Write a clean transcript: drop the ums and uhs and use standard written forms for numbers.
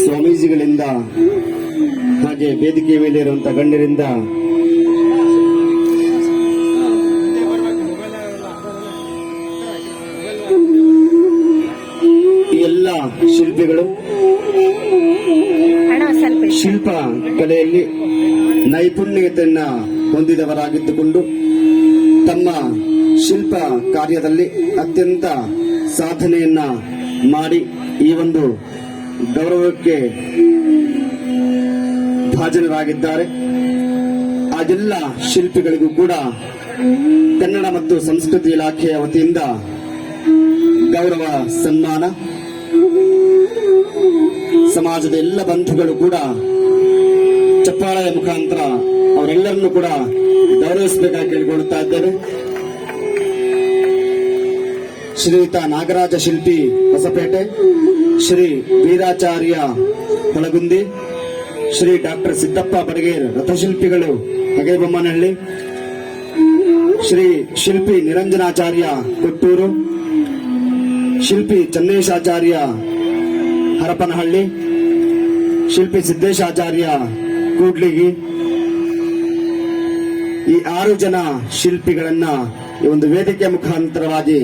ಸ್ವಾಮೀಜಿಗಳಿಂದ ಹಾಗೆ ವೇದಿಕೆ ಮೇಲೆ ಇರುವಂತಹ ಗಣ್ಯರಿಂದ ಎಲ್ಲ ಶಿಲ್ಪಿಗಳು ಶಿಲ್ಪ ಕಲೆಯಲ್ಲಿ ನೈಪುಣ್ಯತೆಯನ್ನ ಹೊಂದಿದವರಾಗಿದ್ದುಕೊಂಡು ತಮ್ಮ ಶಿಲ್ಪ ಕಾರ್ಯದಲ್ಲಿ ಅತ್ಯಂತ ಸಾಧನೆಯನ್ನ ಮಾಡಿ ಈ ಒಂದು ಗೌರವಕ್ಕೆ ಭಾಜನರಾಗಿದ್ದಾರೆ. ಆ ಎಲ್ಲ ಶಿಲ್ಪಿಗಳಿಗೂ ಕೂಡ ಕನ್ನಡ ಮತ್ತು ಸಂಸ್ಕೃತಿ ಇಲಾಖೆಯ ವತಿಯಿಂದ ಗೌರವ ಸನ್ಮಾನ. ಸಮಾಜದ ಎಲ್ಲ ಬಂಧುಗಳು ಕೂಡ ಚಪ್ಪಾಳೆಯ ಮುಖಾಂತರ ಅವರೆಲ್ಲರನ್ನು ಕೂಡ ಗೌರವಿಸಬೇಕಾಗಿ ಕೇಳಿಕೊಳ್ಳುತ್ತಾ ಇದ್ದೇವೆ. ಶ್ರೀಯುತ ನಾಗರಾಜ ಶಿಲ್ಪಿ ಹೊಸಪೇಟೆ, ಶ್ರೀ ವೀರಾಚಾರ್ಯ ಹೊಳಗುಂದಿ, ಶ್ರೀ ಡಾಕ್ಟರ್ ಸಿದ್ದಪ್ಪ ಬಡಗೇರ್ ರಥಶಿಲ್ಪಿಗಳು ಹಗೇಬೊಮ್ಮನಹಳ್ಳಿ, ಶ್ರೀ ಶಿಲ್ಪಿ ನಿರಂಜನಾಚಾರ್ಯ ಕೊಟ್ಟೂರು, ಶಿಲ್ಪಿ ಚನ್ನೇಶಾಚಾರ್ಯ ಹರಪನಹಳ್ಳಿ, ಶಿಲ್ಪಿ ಸಿದ್ದೇಶಾಚಾರ್ಯ ಕೂಡ್ಲಿಗಿ, ಈ 6 ಜನ ಶಿಲ್ಪಿಗಳನ್ನ ಈ ಒಂದು ವೇದಿಕೆ ಮುಖಾಂತರವಾಗಿ